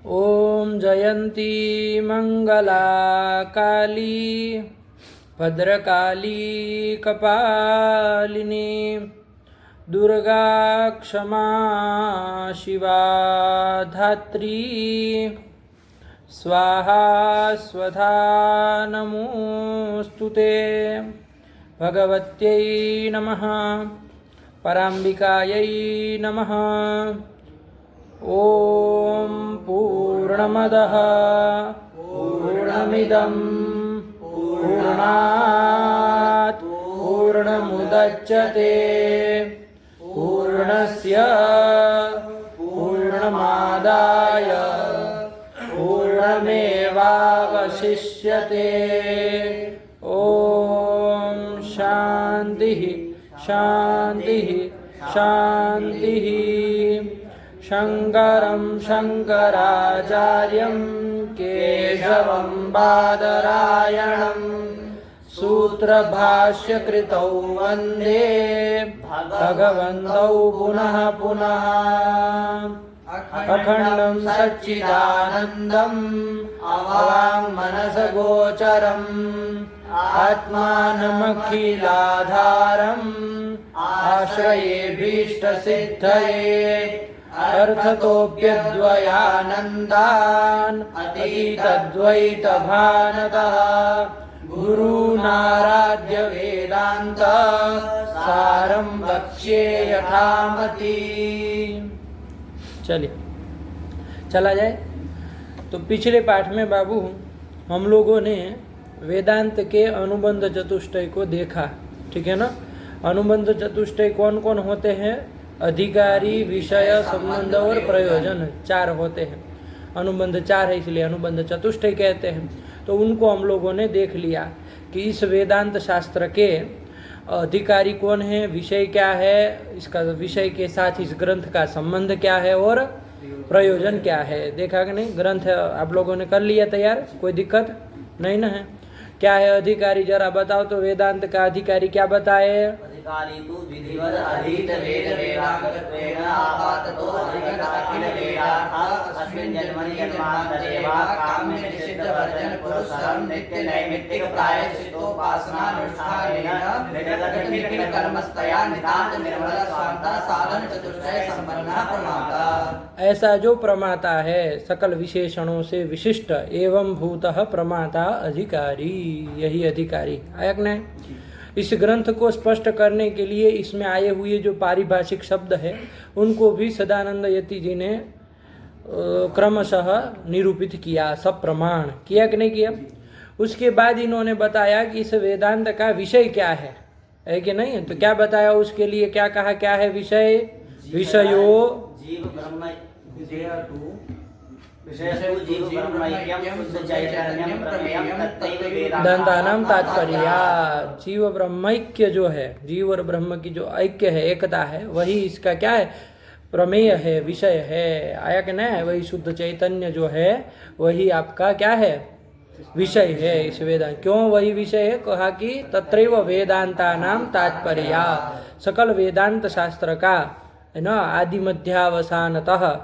ॐ जयन्ती मंगला काली भद्रकाली कपालिनी दुर्गा क्षमा शिवा धात्री स्वाहा स्वधा नमोस्तुते भगवत्यै नमः पराम्बिकायै नमः। ॐ पूर्णमदः पूर्णमिदं पूर्णात् पूर्णमुदच्यते पूर्णस्य पूर्णमादाय पूर्णमेवावशिष्यते। ॐ शान्तिः शान्तिः शान्तिः। शङ्करं शङ्कराचार्यं केशवं बादरायणं सूत्रभाष्यकृतौ वन्दे भगवन्तौ पुनः पुनः। अखण्डं सच्चिदानन्दम् अवाङ्मनसगोचरम् आत्मानमखिलाधारम् आश्रयेभीष्टसिद्धये अर्थतोऽप्यद्वयानन्दान् अतीतद्वैतभानतः गुरूनाराध्य वेदान्त सारं वक्ष्ये यथामति। चलिए चला जाए। तो पिछले पाठ में बाबू हम लोगों ने वेदांत के अनुबंध चतुष्टय को देखा, ठीक है ना। अनुबंध चतुष्टय कौन कौन होते हैं? अधिकारी, विषय, संबंध और प्रयोजन, चार होते हैं। अनुबंध चार है इसलिए अनुबंध चतुष्टय कहते हैं। तो उनको हम लोगों ने देख लिया कि इस वेदांत शास्त्र के अधिकारी कौन है, विषय क्या है, इसका विषय के साथ इस ग्रंथ का संबंध क्या है और प्रयोजन क्या है। देखा कि नहीं? ग्रंथ आप लोगों ने कर लिया तैयार, कोई दिक्कत नहीं ना है? क्या है अधिकारी, जरा बताओ तो। वेदांत का अधिकारी क्या बताए? अधिकारी तु विधिवद अधीत वेद वेदांगत्वेन आपाततो अधिगत अखिल वेदार्थ अस्मिन् जन्मनि जन्मान्तरे वा काम्य निषिद्ध वर्जन पुरुषं नित्य नैमित्तिक प्रायश्चित्तोपासनानुष्ठानेन निगत निखिल कर्मस्तया नितान्त निर्मल स्वान्ता साधन चतुष्टय संपन्नः प्रमाता। ऐसा जो प्रमाता है सकल विशेषणों से विशिष्ट एवं भूतः प्रमाता अधिकारी, यही अधिकारी। आया कि नहीं? इस ग्रंथ को स्पष्ट करने के लिए इसमें आए हुए जो पारिभाषिक शब्द है उनको भी सदानंद यति जी ने क्रमशः निरूपित किया, सब प्रमाण किया कि नहीं किया। उसके बाद इन्होंने बताया कि इस वेदांत का विषय क्या है कि नहीं? तो क्या बताया उसके लिए? क्या कहा? क्या है विषय? विषयो जीव ब्रह्म दंतानाम तात्पर्य। जीव ब्रह्मैक्य जो है, जीव और ब्रह्म की जो ऐक्य है, एकता है, वही इसका क्या है? प्रमेय है, विषय है। आया कि नहीं? वही शुद्ध चैतन्य जो है वही आपका क्या है? विषय है इस वेदांत। क्यों वही विषय है? कहा कि तत्रैव वेदांतानाम तात्पर्य, सकल वेदांत शास्त्र का है ना आदि मध्यावसानतः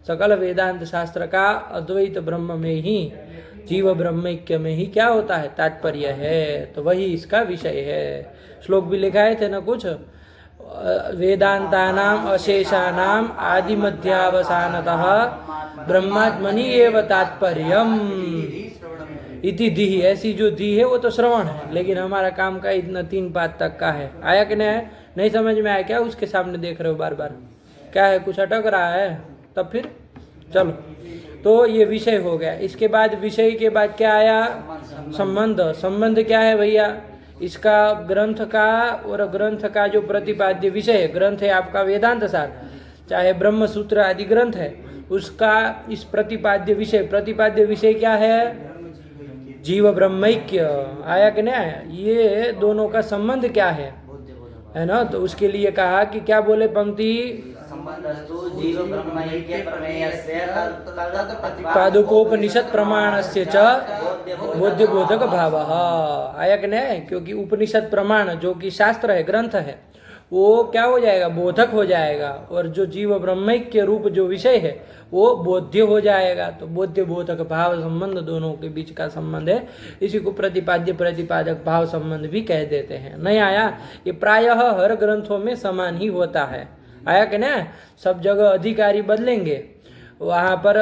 सकल वेदांत शास्त्र का अद्वैत ब्रह्म में ही, जीव ब्रह्मैक्य में ही क्या होता है? तात्पर्य है। तो वही इसका विषय है। श्लोक भी लिखाए थे ना कुछ, वेदांतानाम अशेषानाम आदि मध्यावसानतः ब्रह्मात्मनि एव तात्पर्यम इति धी। ऐसी जो धी है वो तो श्रवण है, लेकिन हमारा काम का इतना 3 पाद तक का है। आया कि नहीं? नहीं समझ में आया क्या? उसके सामने देख रहे हो बार बार, क्या है? कुछ अटक रहा है? तब फिर चलो। तो ये विषय हो गया। इसके बाद विषय के बाद क्या आया? संबंध। संबंध क्या है भैया? इसका ग्रंथ का और ग्रंथ का जो प्रतिपाद्य विषय, ग्रंथ है आपका वेदांत सार, चाहे ब्रह्म सूत्र आदि ग्रंथ है, उसका इस प्रतिपाद्य विषय, प्रतिपाद्य विषय क्या है? जीव ब्रह्मैक्य। आया कि नहीं? ये दोनों का संबंध क्या है ना? तो उसके लिए कहा कि क्या बोले पंक्ति? पादुकोपनिषद प्रमाणस्य च बोध्य बोधक भाव। आया कि नहीं? क्योंकि उपनिषद प्रमाण जो कि शास्त्र है, ग्रंथ है, वो क्या हो जाएगा, बोधक हो जाएगा, और जो जीव ब्रह्मैक्य रूप जो विषय है वो बोध्य हो जाएगा। तो बोध्य बोधक भाव संबंध दोनों के बीच का संबंध है, इसी को प्रतिपाद्य प्रतिपादक भाव संबंध भी कह देते हैं। नहीं आया? ये प्रायः हर ग्रंथों में समान ही होता है। आया कि ना? सब जगह अधिकारी बदलेंगे, वहाँ पर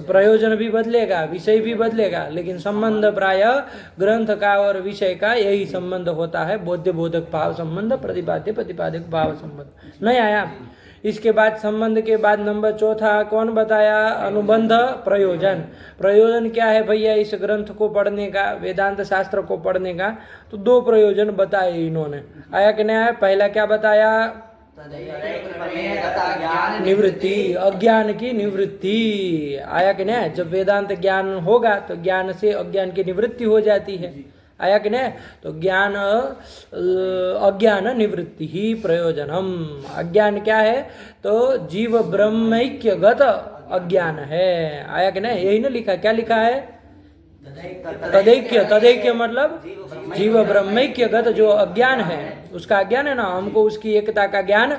प्रयोजन भी बदलेगा, विषय भी बदलेगा, लेकिन संबंध प्राय ग्रंथ का और विषय का यही संबंध होता है, बोध्य बोधक भाव संबंध, प्रतिपाद्य प्रतिपादक भाव संबंध। नहीं आया? इसके बाद संबंध के बाद नंबर चौथा कौन बताया? अनुबंध प्रयोजन। प्रयोजन क्या है भैया इस ग्रंथ को पढ़ने का, वेदांत शास्त्र को पढ़ने का? तो दो प्रयोजन बताए इन्होंने। आया कि नहीं आया? पहला क्या बताया? निवृत्ति, अज्ञान की निवृत्ति। आया कि नहीं? जब वेदांत ज्ञान होगा तो ज्ञान से अज्ञान की निवृत्ति हो जाती है। आया कि नहीं? तो ज्ञान अज्ञान निवृत्ति ही प्रयोजनम। अज्ञान क्या है? तो जीव ब्रह्मैक्यगत अज्ञान है। आया कि नहीं? यही ना लिखा, क्या लिखा है? तदैक्य। तदैक्य मतलब जीव ब्रह्मैक्यगत जो अज्ञान है, उसका अज्ञान है ना, हमको उसकी एकता का ज्ञान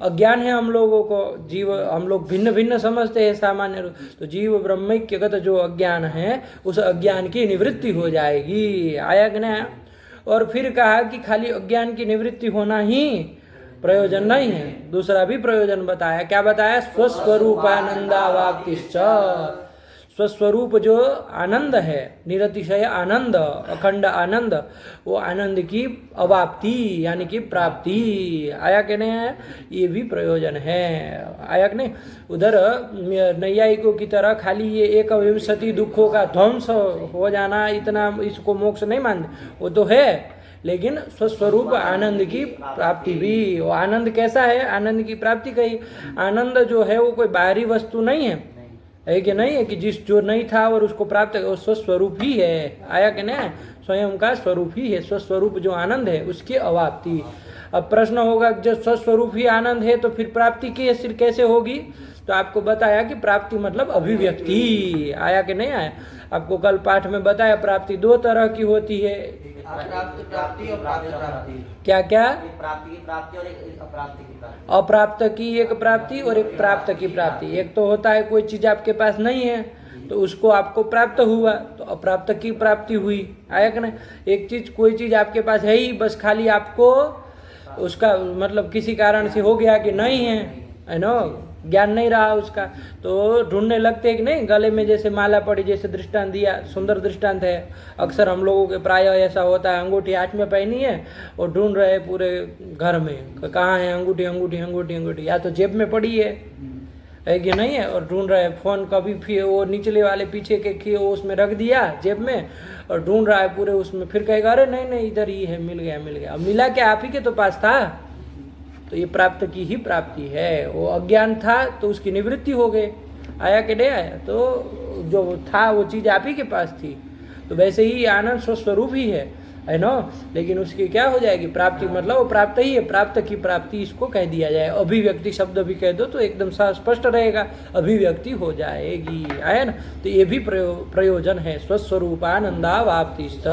अज्ञान है हम लोगों को। जीव हम लोग भिन्न भिन्न समझते हैं सामान्य रूप, तो जीव ब्रह्मैक्यगत जो अज्ञान है उस अज्ञान की निवृत्ति हो जाएगी। आया कि नहीं? और फिर कहा कि खाली अज्ञान की निवृत्ति होना ही प्रयोजन नहीं है, दूसरा भी प्रयोजन बताया। क्या बताया? स्वस्वरूपानंदावाप्तिश्च। स्वस्वरूप जो आनंद है, निरतिशय आनंद, अखंड आनंद, वो आनंद की अवाप्ति यानी कि प्राप्ति। आया कि नहीं आया? ये भी प्रयोजन है। आया कि नहीं? उधर नैयायिकों की तरह खाली ये एक विंशति दुखों का ध्वंस हो जाना, इतना इसको मोक्ष नहीं मानते, वो तो है, लेकिन स्वस्वरूप आनंद की प्राप्ति भी। वो आनंद कैसा है? आनंद की प्राप्ति कही। आनंद जो है वो कोई बाहरी वस्तु नहीं है कि नहीं है कि जिस जो नहीं था और उसको प्राप्त, वो स्वस्वरूप ही है। आया कि नहीं? स्वयं का स्वरूप ही है। स्वस्वरूप जो आनंद है उसकी अवाप्ति। अब प्रश्न होगा जब स्वस्वरूप ही आनंद है तो फिर प्राप्ति कैसे होगी? तो आपको बताया कि प्राप्ति मतलब अभिव्यक्ति। आया कि नहीं आया? आपको कल पाठ में बताया प्राप्ति दो तरह की होती है। प्राप्ति और प्राप्ति। क्या क्या? प्राप्ति की प्राप्ति और एक अप्राप्ति की प्राप्ति। अप्राप्त की एक प्राप्ति और एक प्राप्त की प्राप्ति। एक तो होता है कोई चीज आपके पास नहीं है तो उसको आपको प्राप्त हुआ, तो अप्राप्त की प्राप्ति हुई। आया कि नहीं? एक चीज कोई चीज आपके पास है ही, बस खाली आपको उसका मतलब किसी कारण से हो गया कि नहीं है नो, ज्ञान नहीं रहा उसका, तो ढूंढने लगते हैं कि नहीं। गले में जैसे माला पड़ी, जैसे दृष्टांत दिया, सुंदर दृष्टांत है। अक्सर हम लोगों के प्राय ऐसा होता है, अंगूठी हाथ में पहनी है और ढूंढ रहे पूरे घर में, कहाँ है अंगूठी अंगूठी अंगूठी अंगूठी, या तो जेब में पड़ी है कि नहीं है, और ढूंढ रहे हैं। फोन कभी फिर वो निचले वाले पीछे के वो उसमें रख दिया जेब में और ढूंढ रहा है पूरे उसमें, फिर कहेगा अरे नहीं नहीं इधर ही है, मिल गया मिल गया। अब मिला क्या? आप ही के तो पास था। तो ये प्राप्त की ही प्राप्ति है। वो अज्ञान था तो उसकी निवृत्ति हो गई। आया कि नहीं आया? तो जो था वो चीज़ आप ही के पास थी। तो वैसे ही आनंद स्वस्वरूप ही है नो, लेकिन उसकी क्या हो जाएगी? प्राप्ति मतलब वो प्राप्त ही है। प्राप्त की प्राप्ति इसको कह दिया जाए। अभिव्यक्ति शब्द भी कह दो तो एकदम स्पष्ट रहेगा, अभिव्यक्ति हो जाएगी। आया ना? तो ये भी प्रयोजन है। स्वस्वरूपानंदावाप्तिश्च।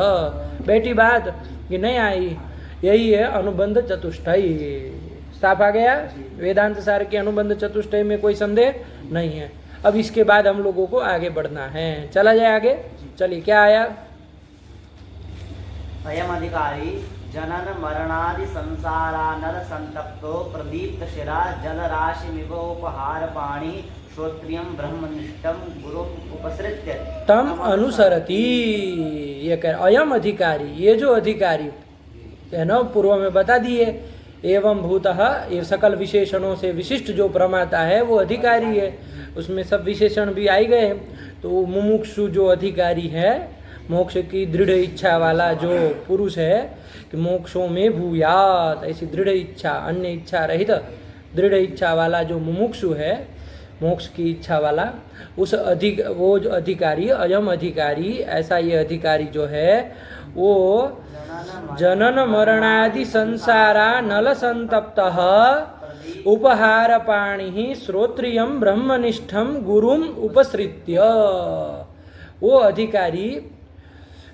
बेटी बात कि नहीं आई? यही है अनुबंध चतुष्टय। साफ आ गया? वेदांत सार के अनुबंध चतुष्टय में कोई संदेह नहीं है। अब इसके बाद हम लोगों को आगे बढ़ना है। चला जाए आगे। चलिए क्या आया? अयम अधिकारी जनन मरणादि संसारानल संतप्तो प्रदीप्त शिरा जलराशि मिवोपहार पाणी श्रोत्रियम ब्रह्मनिष्ठम गुरु उपसृत्य तम अनुसरति। ये कह अयम अधिकारी, ये जो अधिकारी है ना, पूर्व में बता दिए। एवं भूतः, ये सकल विशेषणों से विशिष्ट जो प्रमाता है वो अधिकारी है। उसमें सब विशेषण भी आई गए। तो मुमुक्षु जो अधिकारी है, मोक्ष की दृढ़ इच्छा वाला जो पुरुष है कि मोक्षों में भूयात, ऐसी दृढ़ इच्छा, अन्य इच्छा रहित दृढ़ इच्छा वाला जो मुमुक्षु है, मोक्ष की इच्छा वाला, उस वो जो अधिकारी, अयम अधिकारी, ऐसा ये अधिकारी जो है वो जनन मरणादि संसारा नल संतप्तः उपहार पाणि श्रोत्रियम ब्रह्मनिष्ठम गुरुम उपसृत्य। वो अधिकारी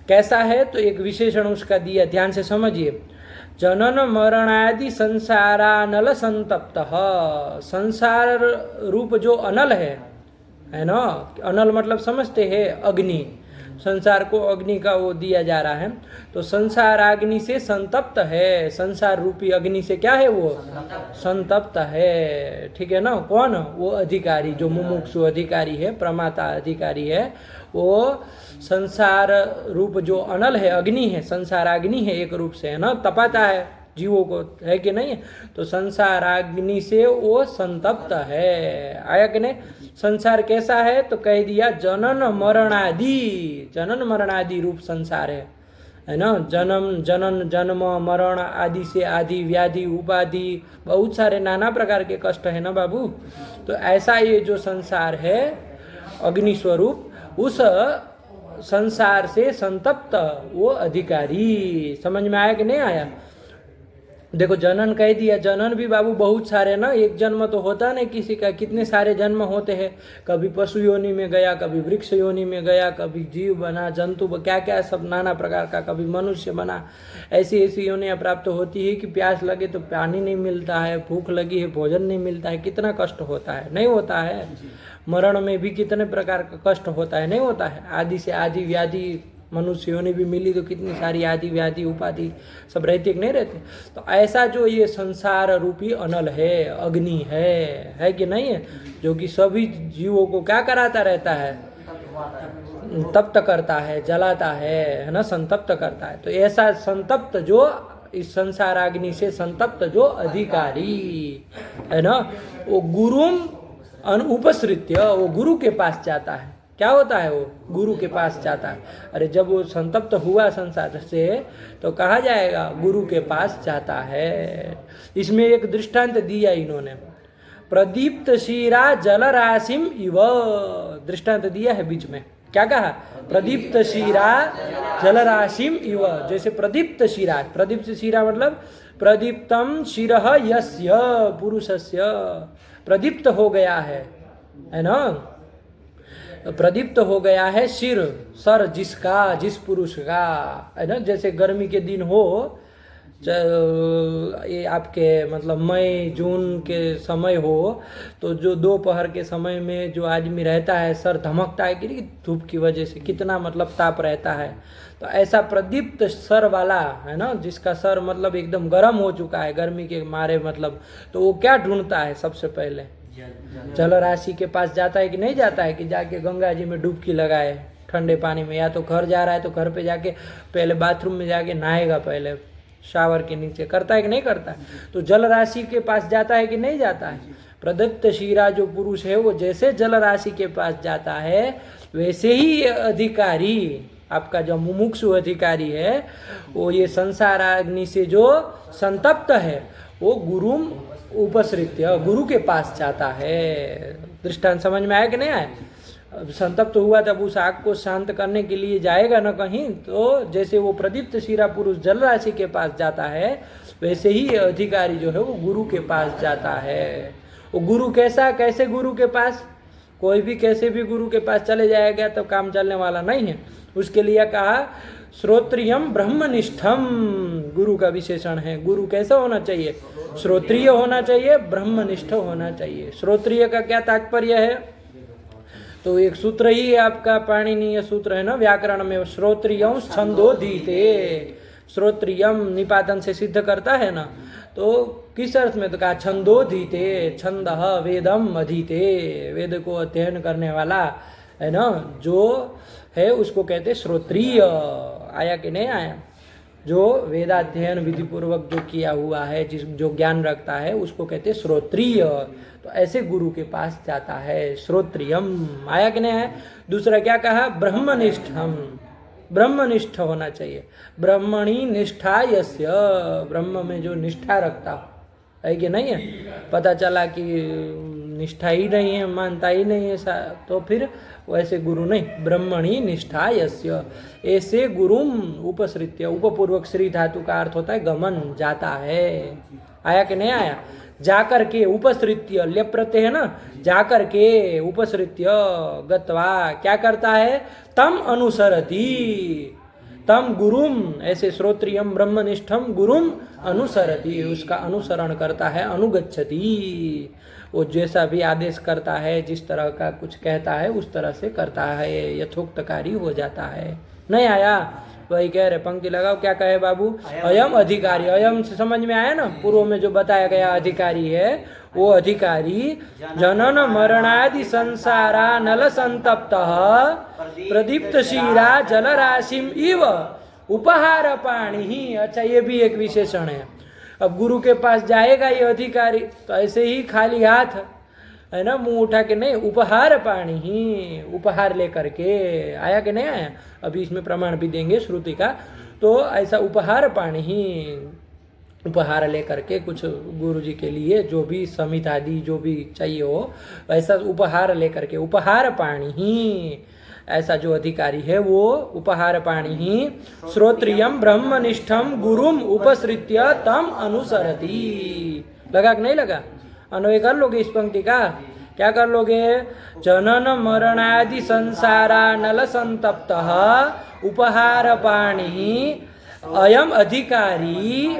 कैसा है? तो एक विशेषण उसका दिया, ध्यान से समझिए। जनन मरणादि संसारानल संतप्त, संसार रूप जो अनल है ना, अनल मतलब समझते हैं अग्नि, संसार को अग्नि का वो दिया जा रहा है, तो संसार अग्नि से संतप्त है, संसार रूपी अग्नि से क्या है वो संतप्त है, ठीक है ना। कौन? वो अधिकारी जो मुमुक्षु अधिकारी है, प्रमाता अधिकारी है, वो संसार रूप जो अनल है, अग्नि है, संसार अग्नि है एक रूप से, है ना, तपाता है जीवों को, है कि नहीं? तो संसार अग्नि से वो संतप्त है। आया कि नहीं? संसार कैसा है? तो कह दिया जनन मरणादि, जनन मरणादि रूप संसार है ना। जन्म, जनन, जन्म, मरण आदि से आदि, व्याधि, उपाधि, बहुत सारे नाना प्रकार के कष्ट है ना बाबू। तो ऐसा ये जो संसार है अग्नि स्वरूप, उस संसार से संतप्त वो अधिकारी। समझ में आया कि नहीं आया? देखो जनन कह दिया, जनन भी बाबू बहुत सारे ना, एक जन्म तो होता नहीं किसी का, कितने सारे जन्म होते हैं। कभी पशु योनि में गया, कभी वृक्ष योनि में गया, कभी जीव बना, जंतु क्या क्या सब नाना प्रकार का, कभी मनुष्य बना। ऐसी ऐसी योनियाँ प्राप्त होती है कि प्यास लगे तो पानी नहीं मिलता है, भूख लगी है भोजन नहीं मिलता है, कितना कष्ट होता है, नहीं होता है? मरण में भी कितने प्रकार का कष्ट होता है, नहीं होता है? आदि से आदि व्याधि, मनुष्य योनि भी मिली तो कितनी सारी आदि व्याधि उपाधि सब रहते कि नहीं रहते। तो ऐसा जो ये संसार रूपी अनल है, अग्नि है कि नहीं है, जो कि सभी जीवों को क्या कराता रहता है? तप्त करता है, जलाता है ना, संतप्त करता है। तो ऐसा संतप्त जो इस संसार अग्नि से संतप्त जो अधिकारी है ना, वो गुरुम उपसृत्य, वो गुरु के पास जाता है। क्या होता है? वो गुरु के पास जाता है। अरे जब वो संतप्त हुआ संसार से तो कहा जाएगा गुरु के पास जाता है। इसमें एक दृष्टांत दिया इन्होंने, प्रदीप्त शिरा जलराशिम इव, दृष्टांत दिया है बीच में। क्या कहा? प्रदीप्त शिरा जलराशिम इव, जैसे प्रदीप्त शिरा, प्रदीप्त शिरा मतलब प्रदीप्तम शिरः यस्य पुरुषस्य, प्रदीप्त हो गया है ना, प्रदीप्त हो गया है सिर, सर जिसका, जिस पुरुष का, है ना। जैसे गर्मी के दिन हो, ये आपके मतलब मई जून के समय हो, तो जो दोपहर के समय में जो आदमी रहता है, सर धमकता है कि धूप की वजह से, कितना मतलब ताप रहता है। तो ऐसा प्रदीप्त सर वाला है ना, जिसका सर मतलब एकदम गर्म हो चुका है गर्मी के मारे, मतलब तो वो क्या ढूंढता है? सबसे पहले जल राशि के पास जाता है कि नहीं जाता है? कि जाके गंगा जी में डुबकी लगाए ठंडे पानी में, या तो घर जा रहा है तो घर पे जाके पहले बाथरूम में जाके नहाएगा, पहले शावर के नीचे, करता है कि नहीं करता? तो जल राशि के पास जाता है कि नहीं जाता है? प्रदत्त शिरा जो पुरुष है वो जैसे जल राशि के पास जाता है, वैसे ही ये अधिकारी, आपका जो मुमुक्षु अधिकारी है, वो ये संसार अग्नि से जो संतप्त है, वो गुरु उपसृत्य, गुरु के पास जाता है। दृष्टांत समझ में आया कि नहीं आया? संतप्त हुआ तब उस आग को शांत करने के लिए जाएगा ना कहीं, तो जैसे वो प्रदीप्त शिरा पुरुष जल राशि के पास जाता है, वैसे ही अधिकारी जो है वो गुरु के पास जाता है। वो गुरु कैसा? कैसे गुरु के पास? कोई भी कैसे भी गुरु के पास चले जाएगा तो काम चलने वाला नहीं है। उसके लिए कहा श्रोत्रियम ब्रह्मनिष्ठम, गुरु का विशेषण है। गुरु कैसा होना चाहिए? श्रोत्रिय होना चाहिए, ब्रह्मनिष्ठ होना चाहिए। श्रोत्रिय का क्या तात्पर्य है? तो एक सूत्र ही आपका पाणिनीय सूत्र है ना व्याकरण में, श्रोत्रियम छंदोधीते, श्रोत्रियम निपातन से सिद्ध करता है ना, तो किस अर्थ में? तो कहा छंदोधीते, छंदः वेदम अधीते, वेद को अध्ययन करने वाला है ना जो है, उसको कहते श्रोत्रिय। आया कि नहीं आया? जो वेदाध्ययन विधि पूर्वक जो किया हुआ है, जिस जो ज्ञान रखता है, उसको कहते श्रोत्रिय। तो ऐसे गुरु के पास जाता है, श्रोत्रियम। आया कि नहीं है? दूसरा क्या कहा? ब्रह्मनिष्ठम, ब्रह्मनिष्ठ होना चाहिए। ब्रह्मणि निष्ठा यस्य, ब्रह्म में जो निष्ठा रखता है कि नहीं है। पता चला कि निष्ठा ही नहीं है, मानता ही नहीं है, तो फिर वैसे गुरु नहीं। ब्रह्मणि निष्ठा यस्य, ऐसे गुरुम उपसृत्य, उपपूर्वक श्री धातु का अर्थ होता है गमन, जाता है। आया कि नहीं आया? जाकर के, उपसृत्य लेप प्रत्यय है ना, जाकर के, उपसृत्य गत्वा क्या करता है? तम अनुसरति, तम गुरुम, ऐसे श्रोत्रियम ब्रह्मनिष्ठम गुरुम अनुसरति, उसका अनुसरण करता है, अनुगच्छति, वो जैसा भी आदेश करता है, जिस तरह का कुछ कहता है उस तरह से करता है, यथोक्तकारी हो जाता है। नहीं आया? वही कह रहे, पंक्ति लगाओ, क्या कहे बाबू? अयम अधिकारी, अयम से समझ में आया ना? पूर्व में जो बताया गया अधिकारी है, वो अधिकारी जनन मरणादि संसारा नल संतप्त प्रदीप्त शीरा जल राशिम इव उपहार पाणी ही। अच्छा, ये भी एक विशेषण है। अब गुरु के पास जाएगा ये अधिकारी तो ऐसे ही खाली हाथ, है ना, मुंह उठा के नहीं, उपहार पाणी ही, उपहार लेकर के आया कि नहीं आया? अभी इसमें प्रमाण भी देंगे श्रुति का। तो ऐसा उपहार पाणी ही, उपहार लेकर के कुछ गुरु जी के लिए जो भी समित आदि जो भी चाहिए हो, वैसा उपहार लेकर के, उपहार पाणी ही, ऐसा जो अधिकारी है वो उपहार पाणी ही श्रोत्रियम ब्रह्मनिष्ठम गुरुम उपसृत्य तम अनुसरति। लगा कि नहीं लगा? अन्वय कर लोगे इस पंक्ति का? क्या कर लोगे? जनन मरणादि संसारा नल संतप्त उपहार पाणी अयम अधिकारी,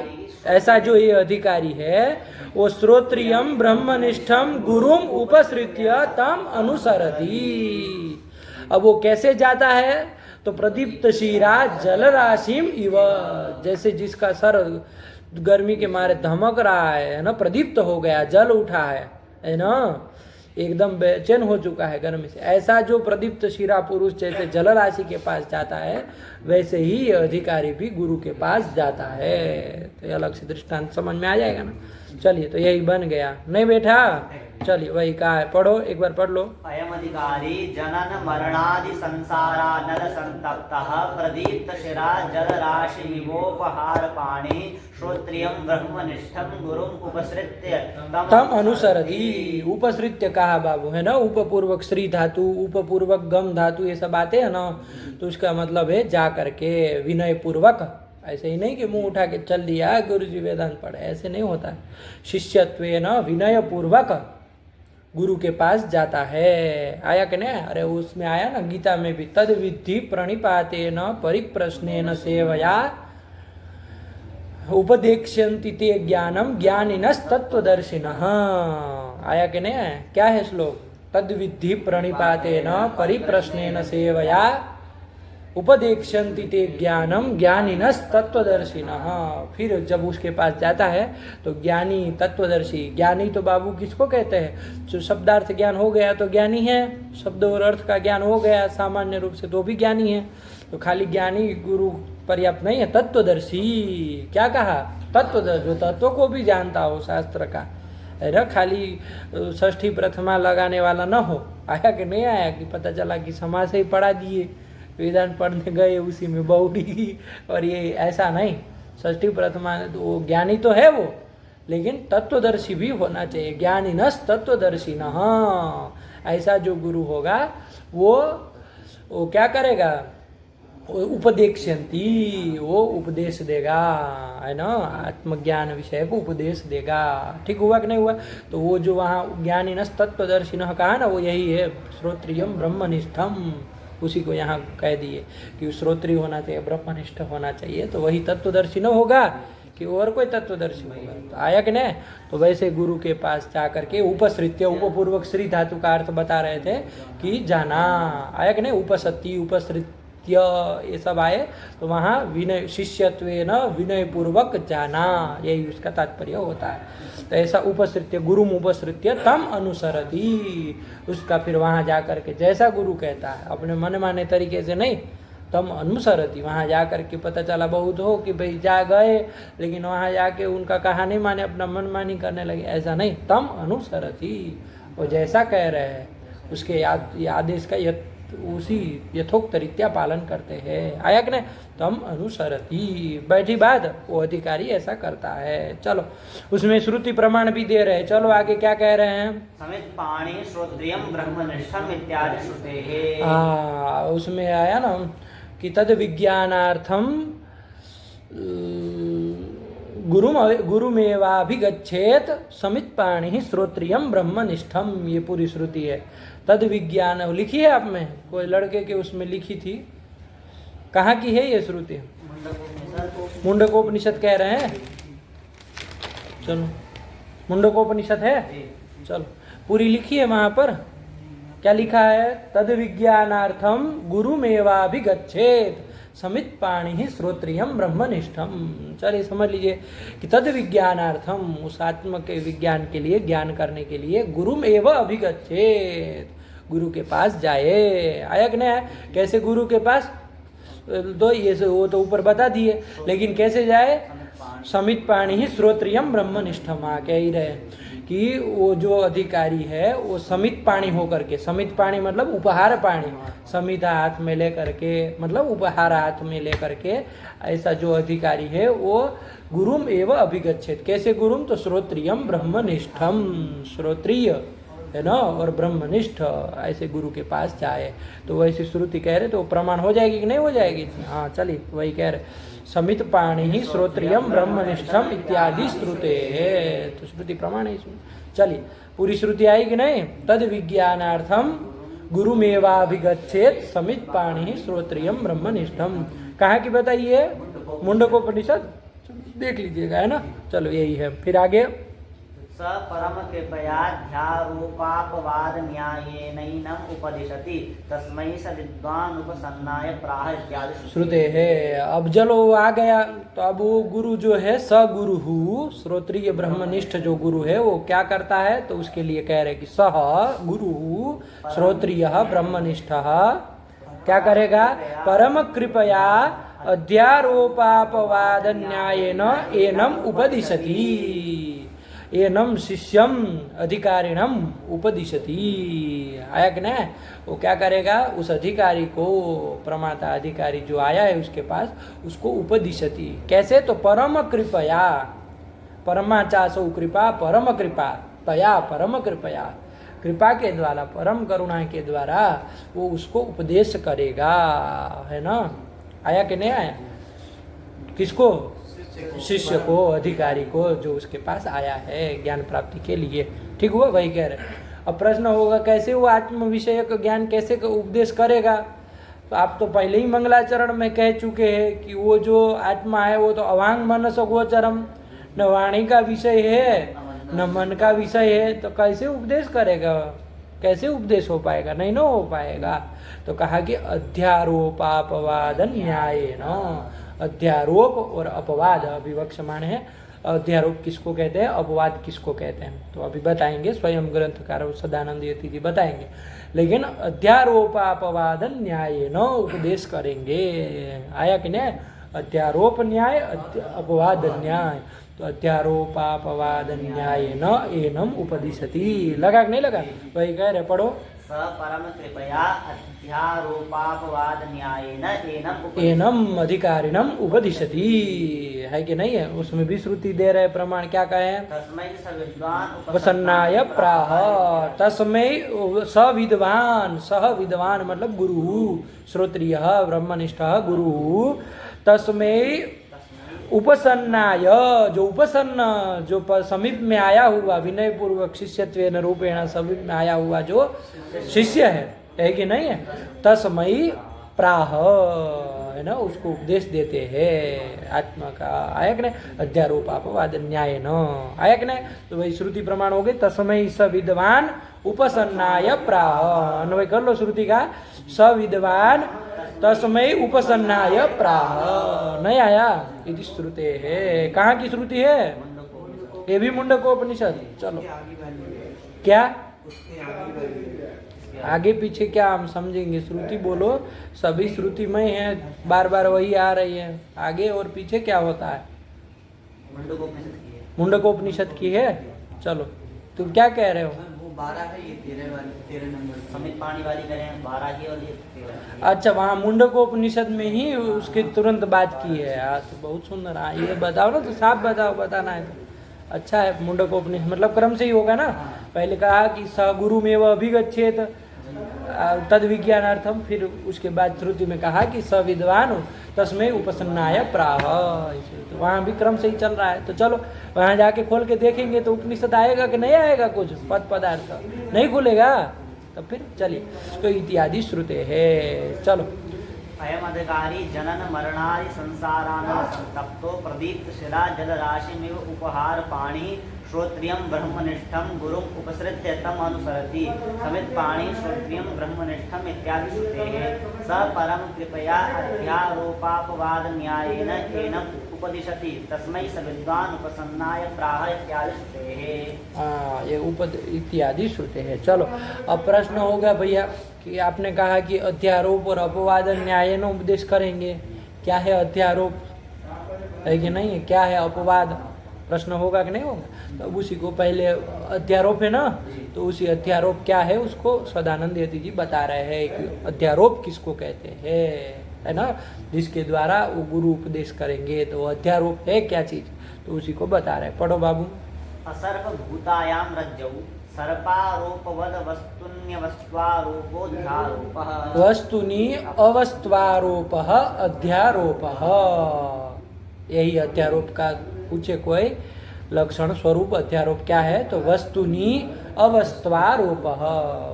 ऐसा जो ये अधिकारी है वो श्रोत्रियम ब्रह्मनिष्ठम गुरुम उपसृत्य तम अनुसरति। अब वो कैसे जाता है? तो प्रदीप्त शीरा जल राशिम इव, जैसे जिसका सर गर्मी के मारे धमक रहा है ना, प्रदीप्त हो गया, जल उठा है ना, एकदम बेचैन हो चुका है गर्मी से, ऐसा जो प्रदीप्त शिरा पुरुष जैसे जल राशि के पास जाता है, वैसे ही ये अधिकारी भी गुरु के पास जाता है। तो अलग से दृष्टांत समझ में आ जाएगा ना? चलिए, तो यही बन गया। नहीं बैठा? चलिए, वही कहा है, पढ़ो, एक बार पढ़ लो। अयम अधिकारी जनन मरणादि संसारा नर संतप्तः प्रदीप्त शिरा जल राशि विवोपहार पाणी श्रोत्रियम ब्रह्मनिष्ठम गुरुम उपसृत्य तम अनुसरति। उपसृत्य कहा बाबू, है ना, उपपूर्वक श्री धातु, उपपूर्वक गम धातु, ये सब आते हैं ना, तो उसका मतलब है जा करके विनय पूर्वक, ऐसे ही नहीं कि मुंह उठा के चल दिया गुरु जी वेदांत पढ़े, ऐसे नहीं होता है। शिष्यत्वेन विनय पूर्वक गुरु के पास जाता है। आया कि नहीं? अरे उसमें आया ना गीता में भी, तद विद्धि प्रणिपातेन परिप्रश्नेन सेवया उपदेक्ष्यन्ति ते ज्ञानम ज्ञानिनस् तत्वदर्शिनः। आया कि नहीं? क्या है श्लोक? तद विद्धि प्रणिपातेन परिप्रश्नेन सेवया उपदेक्ष्यन्ति ते ज्ञानम ज्ञानिनस् तत्वदर्शिनः। फिर जब उसके पास जाता है तो ज्ञानी तत्वदर्शी, ज्ञानी तो बाबू किसको कहते हैं? जो शब्दार्थ ज्ञान हो गया तो ज्ञानी है, शब्द और अर्थ का ज्ञान हो गया सामान्य रूप से तो भी ज्ञानी है। तो खाली ज्ञानी गुरु पर्याप्त नहीं है, तत्वदर्शी। क्या कहा? तत्वदर्शी, जो तत्व को भी जानता हो शास्त्र का, है ना, खाली षष्ठी प्रथमा लगाने वाला न हो। आया कि नहीं आया? कि पता चला कि समाज से ही पढ़ा दिए, वेदांत पढ़ने गए, उसी में बहुड़ी, और ये ऐसा नहीं। षष्ठी प्रथमा तो वो ज्ञानी तो है वो, लेकिन तत्वदर्शी भी होना चाहिए। ज्ञानिनस् तत्वदर्शिनः, ऐसा जो गुरु होगा वो क्या करेगा? उपदेक्ष्यन्ति, वो उपदेश देगा, है ना, आत्मज्ञान विषय को उपदेश देगा। ठीक हुआ कि नहीं हुआ? तो वो जो वहाँ ज्ञानिनस् तत्वदर्शिनः कहा ना, वो यही है, श्रोत्रियम ब्रह्मनिष्ठम, उसी को यहाँ कह दिए कि श्रोत्री होना चाहिए, ब्रह्मनिष्ठ होना चाहिए। तो वही तत्वदर्शी न होगा कि और कोई तत्वदर्शी होगा? तो आया कि नहीं? तो वैसे गुरु के पास जा करके उपसृत्य, उपपूर्वक श्री धातु का अर्थ बता रहे थे कि जाना। आया कि नहीं? उपसति, उपसृत्य, ये सब आए तो वहाँ विनय, शिष्यत्वेन विनय पूर्वक जाना, यही उसका तात्पर्य होता है। तो ऐसा उपसृत्य, गुरुम उपसृत्य तम अनुसरति, उसका फिर वहाँ जा करके जैसा गुरु कहता है, अपने मन माने तरीके से नहीं, तम अनुसरति। वहाँ जा करके पता चला बहुत हो कि भाई जा गए, लेकिन वहाँ जाके उनका कहा नहीं माने, अपना मनमानी करने लगे, ऐसा नहीं, तम अनुसरति। वो जैसा कह रहे हैं उसके आदेश का उसी यथोक्त रीत्या पालन करते हैं। आया कि नहीं? तम अनुसरति, बैठी बात, वो अधिकारी ऐसा करता है। चलो, उसमें श्रुति प्रमाण भी दे रहे हैं। चलो आगे क्या कह रहे हैं? समित पाणी श्रोत्रियम ब्रह्मनिष्ठम इत्यादि श्रुते हैं। उसमें आया ना कि तद विज्ञानार्थम गुरुमेवाभिगच्छेत समित पाणी श्रोत्रियम ब्रह्मनिष्ठम, ये पूरी श्रुति है। तद विज्ञान लिखी है आप में, कोई लड़के के उसमें लिखी थी, कहाँ की है ये श्रुति? मुंडकोपनिषद कह रहे हैं। चलो मुंडकोपनिषद है, चलो पूरी लिखी है वहां पर। क्या लिखा है? तद विज्ञानार्थम गुरुमेवाभिगच्छेत समित पाणि ही श्रोत्रियम ब्रह्मनिष्ठम। चलिए समझ लीजिए कि तद विज्ञानार्थम, उस आत्म के विज्ञान के लिए, ज्ञान करने के लिए, गुरुम एव अभिगच्छेत, गुरु के पास जाए। आया कि नहीं? कैसे गुरु के पास? तो ये वो तो ऊपर बता दिए, लेकिन कैसे जाए? समित पाणि ही श्रोत्रियम ब्रह्मनिष्ठम। कह ही रहे कि वो जो अधिकारी है वो समित पाणी होकर के, समित पाणी मतलब उपहार पाणी, समिता हाथ में लेकर के मतलब उपहार हाथ में लेकर के, ऐसा जो अधिकारी है वो गुरुम एव अभिगच्छेत। कैसे गुरुम? तो श्रोत्रियम ब्रह्मनिष्ठम, श्रोत्रिय है ना, और ब्रह्मनिष्ठ, ऐसे गुरु के पास जाए। तो वैसी श्रुति कह रहे, तो प्रमाण हो जाएगी कि नहीं हो जाएगी? हाँ चलिए वही कह रहे, समित पाणि ही श्रोत्रियम ब्रह्मनिष्ठम इत्यादि श्रुते है। तो श्रुति प्रमाण है इसमें। चलिए पूरी श्रुति आई कि नहीं? तद विज्ञानार्थम गुरुमेवाभिगच्छेत समित पाणि ही श्रोत्रियम ब्रह्मनिष्ठम। कहाँ की बताइए? मुंडकोपनिषद, देख लीजिएगा, है ना। चलो यही है। फिर आगे, स परम कृपया ध्यारोपापवाद न्यायेनैनम् उपदिशति तस्मै स विद्वान् उपसन्नाय प्राह इत्यादि श्रुते है। अब चलो आ गया, तो अब वो गुरु जो है स गुरु श्रोत्रिय ब्रह्मनिष्ठ जो गुरु है वो क्या करता है? तो उसके लिए कह रहे कि सह गुरु श्रोत्रिय ब्रह्मनिष्ठ क्या करेगा? परम कृपया अध्यारोपापवाद न्यायेन एनम उपदिशति, एनम शिष्यम अधिकारिणम उपदिशति। आया कि नहीं? वो क्या करेगा? उस अधिकारी को, प्रमाता अधिकारी जो आया है उसके पास, उसको उपदिशति। कैसे? तो परम कृपया, परमाचासौ कृपा, परम कृपा तया, परम कृपया, कृपा के द्वारा, परम करुणा के द्वारा वो उसको उपदेश करेगा, है ना। आया कि नहीं आया? किसको? शिष्य को, अधिकारी को, जो उसके पास आया है ज्ञान प्राप्ति के लिए। ठीक हुआ? वही कह रहे। अब प्रश्न होगा कैसे वो आत्म विषयक ज्ञान कैसे उपदेश करेगा? तो आप तो पहले ही मंगलाचरण में कह चुके हैं कि वो जो आत्मा है वो तो अवांग मनस गोचरम, न वाणी का विषय है न मन का विषय है, तो कैसे उपदेश करेगा? कैसे उपदेश हो पाएगा? नहीं ना हो पाएगा। तो कहा कि अध्यारोपापवाद न्यायेन, अध्यारोप और अपवाद अभिवक्षमाण है। अध्यारोप किसको कहते हैं, अपवाद किसको कहते हैं, तो अभी बताएंगे, स्वयं ग्रंथकार सदानंद यति जी बताएंगे। लेकिन अध्यारोपापवाद न्याय न उपदेश करेंगे। आया कि नहीं? अध्यारोप न्याय, अपवाद न्याय। तो अध्यारोपापवाद न्याय न एनम उपदिशति। लगा कि नहीं लगा? वही कह रहे, पढ़ो। स परम कृपया अध्यारोपापवाद न्यायेन एनम अधिकारिणम उपदिशति। है कि नहीं है? उसमें भी श्रुति दे रहे प्रमाण। क्या कहे? तस्मै स विद्वान् उपसन्नाय प्राह, तस्मै स विद्वान, सह विद्वान मतलब गुरु, श्रोत्रिय ब्रह्मनिष्ठ गुरु, तस्मै उपसन्नाय, जो उपसन्न, जो समीप में आया हुआ, विनय पूर्वक शिष्यत्वेन रूपेण समीप में आया हुआ जो शिष्य है कि नहीं है, तस्मै प्राह, है ना, उसको उपदेश देते हैं आत्मा का। आया कि नहीं? अध्यारोपापवाद न्याय न। आया कि नहीं? तो वही श्रुति प्रमाण हो गई। तस्मै स विद्वान उपसन्नाय प्राह। अन्वय कर लो श्रुति का। स विद्वान तस्मै उपसन्नाय प्राह। नहीं आया? यदि श्रुते है। कहाँ की श्रुति है? ये भी मुंडकोपनिषद। चलो क्या आगे पीछे क्या हम समझेंगे? श्रुति बोलो, सभी श्रुतिमय है, बार बार वही आ रही है। आगे और पीछे क्या होता है? मुंडकोपनिषद की है। चलो तुम क्या कह रहे हो? वो 12 है, ये 13 नंबर समित पानी वाली करें 12 की और ये 13। अच्छा, वहाँ मुंडकोपनिषद में ही उसके तुरंत बात की है। तो बहुत सुंदर। हाँ ये बताओ ना, तो साफ बताओ, बताना है तो अच्छा है। मुंडकोपनिषद मतलब क्रम से ही होगा ना। पहले कहा कि स गुरुमेव अभिगच्छेत तद विज्ञानार्थम, फिर उसके बाद श्रुति में कहा कि स विद्वान तस्मै उपसन्नाय प्राह। तो वहाँ भी क्रम से ही चल रहा है। तो चलो वहाँ जाके खोल के देखेंगे तो उपनिषद आएगा कि नहीं आएगा? कुछ पद पदार्थ नहीं खुलेगा। तो फिर चलिए, तो इत्यादि श्रुते है। चलो अयम अधिकारी जनन मरणादि संसारानंद संतप्तो प्रदीप्त शिला जल राशिमिव उपहार पाणी श्रोत्रियं ब्रह्मनिष्ठं गुरुं उपसृत्य तम अनुसरति समित पाणी श्रोत्रियं ब्रह्मनिष्ठम इत्यादि श्रुतेः स परम कृपया अध्यारोपापवाद न्यायेन एनम् उपदिशति तस्मै स विद्वान् उपसन्नाय प्राह इत्यादि श्रुतेः। ये इत्यादि श्रुते हैं। चलो अब प्रश्न होगा भैया कि आपने कहा कि अध्यारोप और अपवाद न्याय न उपदेश करेंगे, क्या है अध्यारोप है कि नहीं है, क्या है अपवाद, प्रश्न होगा कि नहीं होगा। तो उसी को पहले अध्यारोप है ना, तो उसी अध्यारोप क्या है उसको सदानंद यति जी बता रहे हैं कि अध्यारोप किसको कहते हैं, है ना, जिसके द्वारा वो गुरु उपदेश करेंगे। तो अध्यारोप है क्या चीज, तो उसी को बता रहे हैं। पढ़ो बाबू। असर्प भूतायां रज्जौ सर्पारोपवद वस्तुन्यवस्त्वारोपोऽध्यारोपः वस्तुनि अवस्त्वारोपः अध्यारोपः। यही अध्यारोप का पूछे कोई लक्षण स्वरूप अध्यारोप क्या है, तो वस्तुनि अवस्त्वारोपः,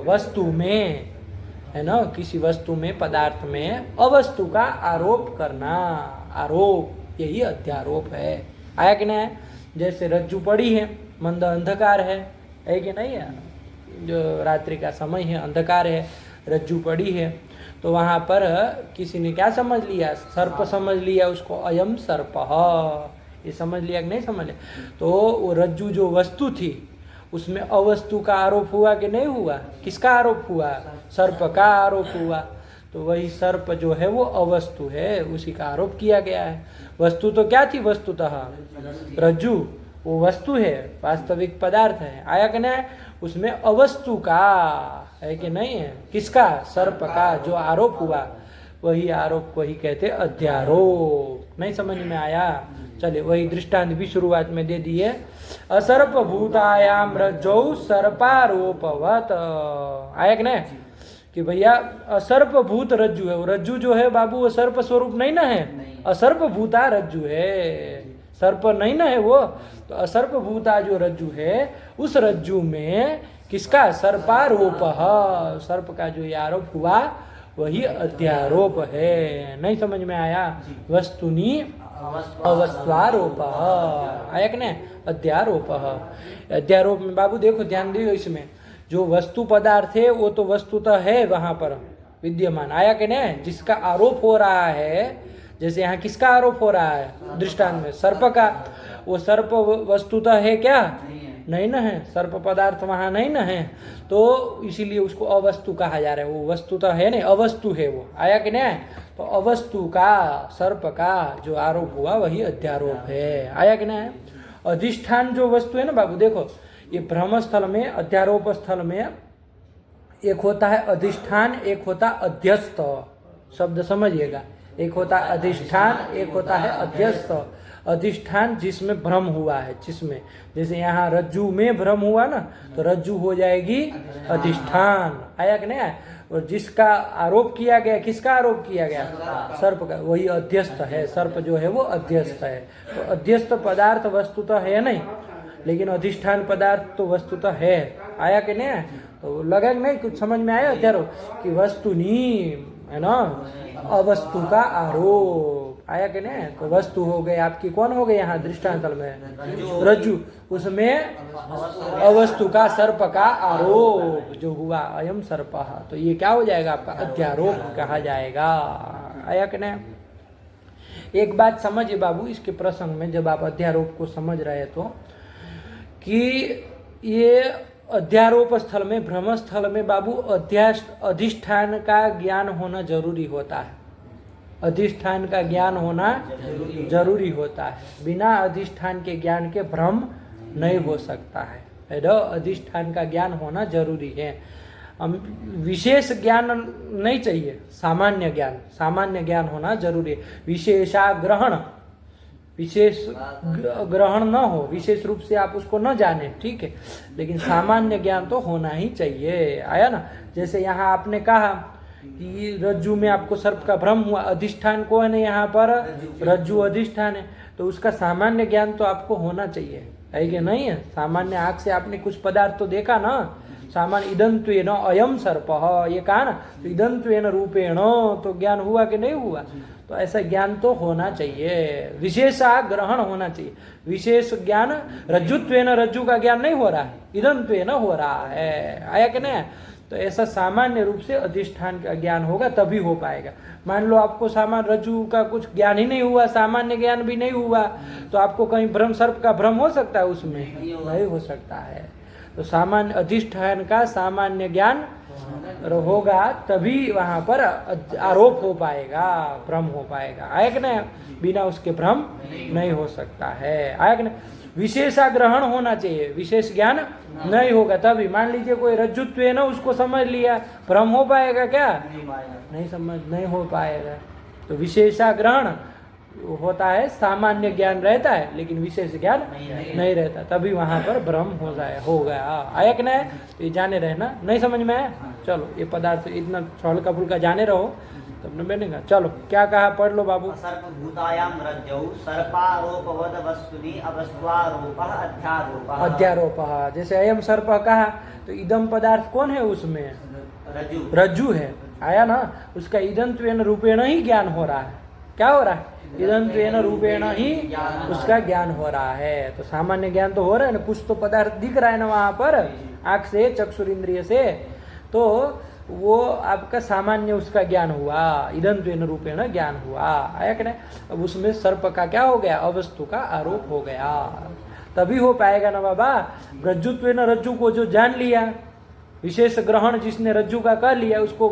वस्तु में, है ना, किसी वस्तु में, पदार्थ में अवस्तु का आरोप करना, आरोप, यही अध्यारोप है। आया कि नहीं? जैसे रज्जू पड़ी है, मंद अंधकार है कि नहीं है, जो रात्रि का समय है, अंधकार है, रज्जू पड़ी है, तो वहाँ पर किसी ने क्या समझ लिया, सर्प समझ लिया उसको, अयम सर्पः, ये समझ लिया कि नहीं समझ लिया। तो वो रज्जू जो वस्तु थी उसमें अवस्तु का आरोप हुआ कि नहीं हुआ, किसका आरोप हुआ, सर्प का आरोप हुआ। तो वही सर्प जो है वो अवस्तु है, उसी का आरोप किया गया है। वस्तु तो क्या थी, वस्तुतः रज्जु वो वस्तु है, वास्तविक पदार्थ है, आया कि नहीं, उसमें अवस्तु का है कि नहीं है, किसका, सर्प का जो आरोप हुआ, वही आरोप को ही कहते अध्यारोप। नहीं समझ में आया? चलिए वही दृष्टांत भी शुरुआत में दे दिए। असर्प भूतायाम रज्जौ सर्पारोपवत, आया कि नहीं, कि भैया असर्प भूत रज्जु है, वो रज्जु जो है बाबू वो सर्प स्वरूप नहीं ना है, असर्प भूता रज्जु है, सर्प नहीं ना है वो। तो असर्प भूता जो रज्जु है, उस रज्जु में किसका, सर्पारोप, सर्प का जो ये आरोप हुआ वही अध्यारोप है। नहीं समझ में आया? वस्तुनि अवस्त्वारोप, आया कि नहीं, अध्यारोप। अध्यारोप में बाबू देखो, ध्यान दियो, इसमें जो वस्तु पदार्थ है वो तो वस्तुतः है वहां पर विद्यमान, आया कि नहीं, जिसका आरोप हो रहा है, जैसे यहाँ किसका आरोप हो रहा है दृष्टांत में, सर्प का, वो सर्प वस्तुतः है क्या, नहीं ना है, सर्प पदार्थ वहाँ नहीं ना है, तो इसीलिए उसको अवस्तु कहा जा रहा है। वो वस्तुतः है नहीं, अवस्तु है वो, आया कि नहीं। तो अवस्तु का, सर्प का जो आरोप हुआ वही अध्यारोप है, आया कि नहीं। अधिष्ठान जो वस्तु है ना बाबू, देखो ये भ्रम स्थल में, अध्यारोप स्थल में एक होता है अधिष्ठान, एक होता अध्यस्त, शब्द समझिएगा, एक होता है अधिष्ठान, एक होता है अध्यस्त। अधिष्ठान जिसमें भ्रम हुआ है, जिसमें, जैसे यहाँ रज्जू में भ्रम हुआ ना, तो रज्जू हो जाएगी अधिष्ठान, आया कि नहीं। और जिसका आरोप किया गया, किसका आरोप किया गया, सर्प का, वही अध्यस्त है, सर्प जो है वो अध्यस्त है। तो अध्यस्त पदार्थ वस्तुतः है नहीं, लेकिन अधिष्ठान पदार्थ तो वस्तुतः है, आया कि नहीं। तो लगा कि नहीं, कुछ समझ में आया अध्यारोप कि वस्तुनि, है ना, अवस्तु का आरोप, आया कि नहीं। तो वस्तु हो गई आपकी, कौन हो गई यहाँ दृष्टांत में, रज्जु, उसमें अवस्तु का, सर्प का आरोप जो हुआ, अयम सर्पः, तो ये क्या हो जाएगा आपका, अध्यारोप कहा जाएगा, आया कि नहीं। एक बात समझिए बाबू, इसके प्रसंग में जब आप अध्यारोप को समझ रहे तो, कि ये अध्यारोप स्थल में, भ्रम स्थल में बाबू अधिष्ठान का ज्ञान होना जरूरी होता है, अधिष्ठान का ज्ञान होना जरूरी होता है। बिना अधिष्ठान के ज्ञान के भ्रम नहीं हो सकता है, अधिष्ठान का ज्ञान होना जरूरी है। विशेष ज्ञान नहीं चाहिए, सामान्य ज्ञान, सामान्य ज्ञान होना जरूरी है। विशेषाग्रहण, विशेष ग्रहण न हो, विशेष रूप से आप उसको न जाने, ठीक है, लेकिन सामान्य ज्ञान तो होना ही चाहिए, आया ना। जैसे यहाँ आपने कहा कि रज्जु में आपको सर्प का भ्रम हुआ, अधिष्ठान कौन है यहाँ पर, रज्जु अधिष्ठान है, तो उसका सामान्य ज्ञान तो आपको होना चाहिए, है कि नहीं है। सामान्य आँख से आपने कुछ पदार्थ तो देखा ना, सामान्य इदंत्वेन अयम सर्प, ये कहा ना, तो इदंत्वेन रूपेण तो ज्ञान हुआ कि नहीं हुआ? तो ऐसा ज्ञान तो होना चाहिए, विशेषा ग्रहण होना चाहिए। विशेष ज्ञान रज्जुत्वेन, रज्जु का ज्ञान नहीं हो रहा है, इदंत्वेन हो रहा है, आया कि नहीं? तो ऐसा सामान्य रूप से अधिष्ठान का ज्ञान होगा तभी हो पाएगा। मान लो आपको सामान्य रज्जु का कुछ ज्ञान ही नहीं हुआ, सामान्य ज्ञान भी नहीं हुआ, तो आपको कहीं भ्रम, सर्प का भ्रम हो सकता है उसमें? नहीं हो सकता है। तो सामान्य अधिष्ठान का सामान्य ज्ञान होगा तभी वहां पर आरोप हो पाएगा, भ्रम हो पाएगा, आया कि नहीं? बिना उसके भ्रम नहीं हो सकता है, आया कि नहीं? विशेषा ग्रहण होना चाहिए, विशेष ज्ञान नहीं होगा तभी। मान लीजिए कोई रज्जुत्व है ना, उसको समझ लिया, भ्रम हो पाएगा क्या? नहीं हो पाएगा। तो विशेषा ग्रहण होता है, सामान्य ज्ञान रहता है लेकिन विशेष ज्ञान नहीं रहता, तभी वहां पर भ्रम हो गया, आया कि नहीं? तो ये जाने रहना, नहीं समझ में आया? चलो ये पदार्थ इतना हल्का फुल्का जाने रहो तब न बनेगा। चलो क्या कहा, पढ़ लो बाबू। सर्पभूतायां रज्जौ सर्पारोपवद वस्तुनि अवस्त्वारोपः अध्यारोपः। अध्यारोपः, जैसे अयम सर्प कहा तो इदम पदार्थ कौन है उसमें? रज्जु है, आया ना? उसका इदंत्वेन रूपेण ही ज्ञान हो रहा है। क्या हो रहा है? इदंत्वेन रूपेण ही उसका ज्ञान हो रहा है। तो सामान्य ज्ञान तो हो रहा है ना, कुछ तो पदार्थ दिख रहा है ना वहां पर आंख से, चक्षुरिंद्रिय से, तो वो आपका सामान्य उसका ज्ञान हुआ, इदंत्वेन रूपेण ज्ञान हुआ, आया कि नहीं? अब उसमें सर्प का क्या हो गया? अवस्तु का आरोप हो गया, तभी हो पाएगा ना बाबा। रज्जुत्वेन, रज्जु को जो जान लिया, विशेष ग्रहण जिसने रज्जु का कर लिया, उसको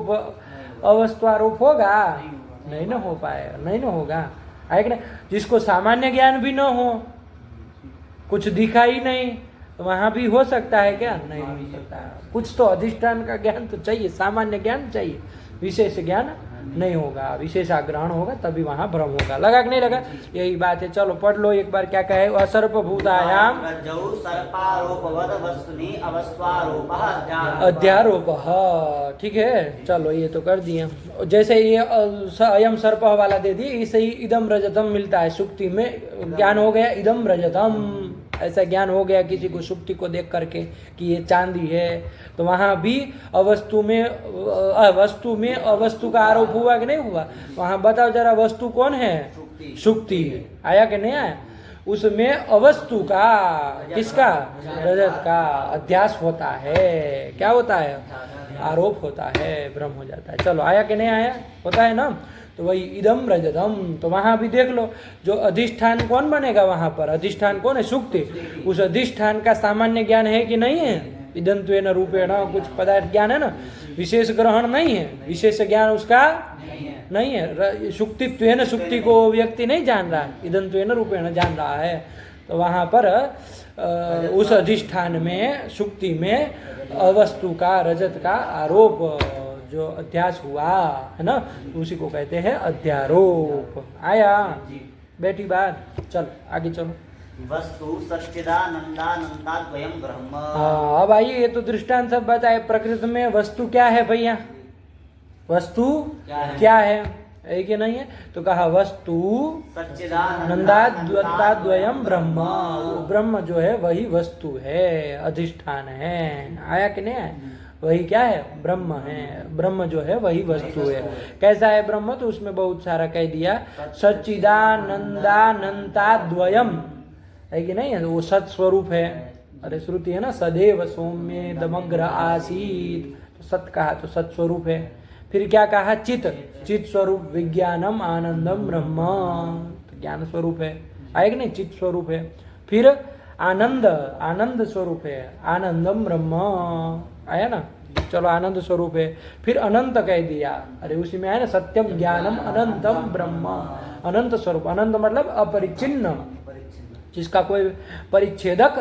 अवस्तु आरोप होगा? नहीं ना हो पाएगा, नहीं ना होगा, है कि नहीं? जिसको सामान्य ज्ञान भी न हो, कुछ दिखा ही नहीं, तो वहां भी हो सकता है क्या? नहीं हो सकता। कुछ तो अधिष्ठान का ज्ञान तो चाहिए, सामान्य ज्ञान चाहिए, विशेष ज्ञान नहीं होगा, विशेषाग्रहण होगा तभी वहां भ्रम होगा। लगा कि नहीं लगा? यही बात है। चलो पढ़ लो एक बार, क्या कहे? असर्पभूतायाम अध्यारोपः, ठीक है। चलो ये तो कर दिए। जैसे ये अयम सर्प वाला दे दिए, इसे ही इदम रजतम मिलता है सुक्ति में, ज्ञान हो गया इदम रजतम, ऐसा ज्ञान हो गया किसी को सुक्ति को देख करके कि ये चांदी है, तो वहां भी वस्तु में अवस्तु का आरोप हुआ कि नहीं हुआ? वहां बताओ जरा, वस्तु कौन है? सुक्ति, आया कि नहीं आया? उसमें अवस्तु का, किसका? रजत का अध्यास होता है, क्या होता है? आरोप होता है, भ्रम हो जाता है। चलो आया कि नहीं आया? होता है ना? तो वही इदम रजतम, तो वहां भी देख लो, जो अधिष्ठान कौन बनेगा वहां पर? अधिष्ठान कौन है? सुक्ति। उस अधिष्ठान का सामान्य ज्ञान है कि नहीं है? इदंत्वेन रूपेण कुछ पदार्थ ज्ञान है ना, विशेष ग्रहण नहीं है, विशेष ज्ञान उसका नहीं है। सुक्तित्वेन, सुक्ति को व्यक्ति नहीं जान रहा, इदंत्वेन रूपेण जान रहा है। तो वहां पर उस अधिष्ठान में, सुक्ति में अवस्तु का, रजत का आरोप जो अध्यास हुआ है ना, उसी को कहते हैं अध्यारोप। आया बेटी बात? चल आगे चलो। वस्तु सच्चिदानंदानंदाद्वयम् ब्रह्म। हाँ, अब आइए, ये तो दृष्टांत सब बताए। प्रकृति में वस्तु क्या है भैया? वस्तु क्या है कि नहीं है? तो कहा वस्तु सच्चिदानंदाद्वयम् ब्रह्म, ब्रह्म जो है वही वस्तु है, अधिष्ठान है, आया कि नहीं है? वही क्या है? ब्रह्म है। ब्रह्म जो है वही वस्तु है। कैसा है ब्रह्म? तो उसमें बहुत सारा कह दिया, सच्चिदानंदानंताद्वयम्, है कि नहीं है? वो सत स्वरूप है। अरे श्रुति है ना, सदैव सौम्य दमग्र आसीत, तो सत कहा तो सत स्वरूप है। फिर क्या कहा? चित, चित स्वरूप विज्ञानम आनंदम ब्रह्म, तो ज्ञान स्वरूप है, आए कि नहीं? चित स्वरूप है। फिर आनंद, आनंद स्वरूप है, आनंदम ब्रह्म, आया ना? चलो आनंद स्वरूप है। फिर अनंत कह दिया, अरे उसी में आया ना, सत्यम ज्ञानम अनंतम ब्रह्म, अनंत स्वरूप। अनंत मतलब अपरिचिन्न, जिसका कोई परिच्छेदक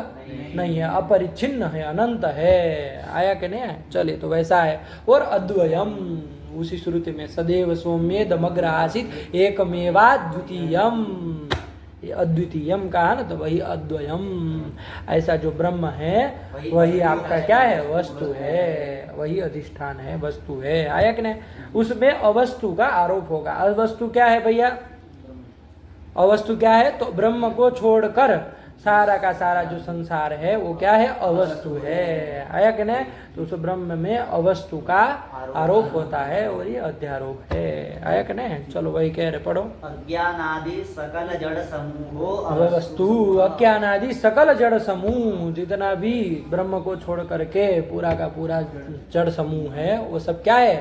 नहीं है, अपरिच्छिन्न है, अनंत है, आया कि नहीं? चलिए, तो वैसा है। और अद्वयम, उसी श्रुति में सदैव सौम्य दमग्र आसीत एकमेवा द्वितीयम, अद्वितीयम कहा ना, तो वही अद्वयम, ऐसा जो ब्रह्म है वही आपका क्या है? वस्तु है, वही अधिष्ठान है, वस्तु है, आया कि नहीं? उसमें अवस्तु का आरोप होगा। अवस्तु क्या है भैया? अवस्तु क्या है? तो ब्रह्म को छोड़कर सारा का सारा जो संसार है वो क्या है, अवस्तु है। आया कि नहीं? तो उस ब्रह्म में अवस्तु का आरोप होता है और ये अध्यारोप है। आया कि नहीं? चलो वही कह रहे, पढ़ो। अज्ञानादि सकल जड़ समूहो अवस्तु, अज्ञानादि सकल जड़ समूह, जितना भी ब्रह्म को छोड़ करके पूरा का पूरा जड़ समूह है वो सब क्या है,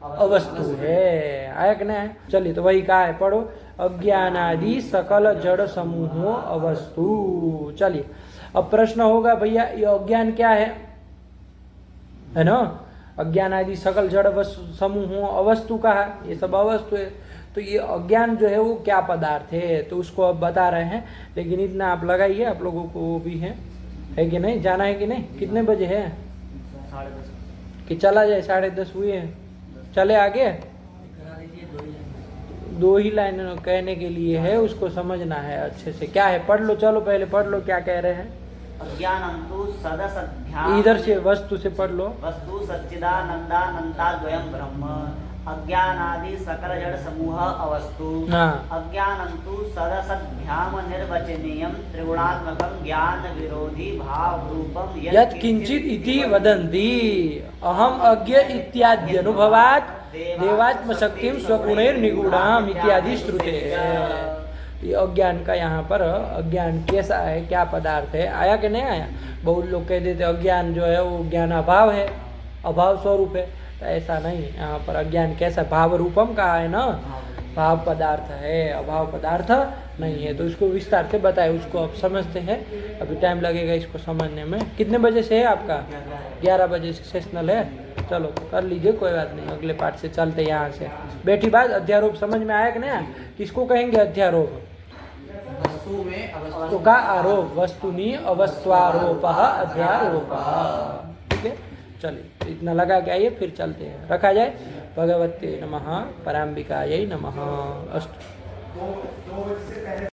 अवस्तु है। आया कि नहीं? चलिए तो वही कहा है, पढ़ो। अज्ञानादि सकल जड़ समूहो अवस्तु। चलिए अब प्रश्न होगा, भैया ये अज्ञान क्या है ना? अज्ञान आदि सकल जड़ समूह अवस्तु कहा, ये सब अवस्तु है। तो ये अज्ञान जो है वो क्या पदार्थ है, तो उसको अब बता रहे हैं। लेकिन इतना आप लगाइए, आप लोगों को वो भी है कि नहीं, जाना है कि नहीं? कितने बजे है 10:30 कि चला जाए? 10:30 हुए हैं, चले आगे। 2 ही लाइन कहने के लिए है, उसको समझना है अच्छे से। क्या है, पढ़ लो, चलो पहले पढ़ लो क्या कह रहे हैं। अज्ञानंतु सदसद्भ्याम, इधर से वस्तु से पढ़ लो। वस्तु सच्चिदानंदानंताद्वयं ब्रह्म, अज्ञानादि सकल जड़ समूह अवस्तु। हाँ, अज्ञानंतु सदसद्भ्याम निर्वचनीयं त्रिगुणात्मकं ज्ञान विरोधी भाव रूपम यत् किंचित इति वदन्ति अहम अज्ञ इत्यादि अनुभवात् देवात्म शक्तिम स्वगुणैर निगूढ़ाम इत्यादि श्रुते। ये अज्ञान का यहाँ पर अज्ञान कैसा है, क्या पदार्थ है, आया कि नहीं आया? बहुत लोग कह देते अज्ञान जो है वो ज्ञान अभाव है, अभाव स्वरूप है। तो ऐसा नहीं, यहाँ पर अज्ञान कैसा, भाव रूपम कहा है ना, भाव पदार्थ है, अभाव पदार्थ नहीं है। तो इसको विस्तार से बताए, उसको अब समझते हैं। अभी टाइम लगेगा इसको समझने में। कितने बजे से है आपका? 11 बजे से सेशनल है। चलो तो कर लीजिए, कोई बात नहीं, अगले पार्ट से चलते यहाँ से। बैठी बात, अध्यारोप समझ में आया कि नहीं? किसको कहेंगे अध्यारोप? वस्तु का आरोप, वस्तुनि अवस्वारोप अध्यारोप। ठीक है, चलिए इतना लगा के आइए, फिर चलते हैं। रखा जाए। भगवते नमः, पराम्बिकायै नमः। अस्तु।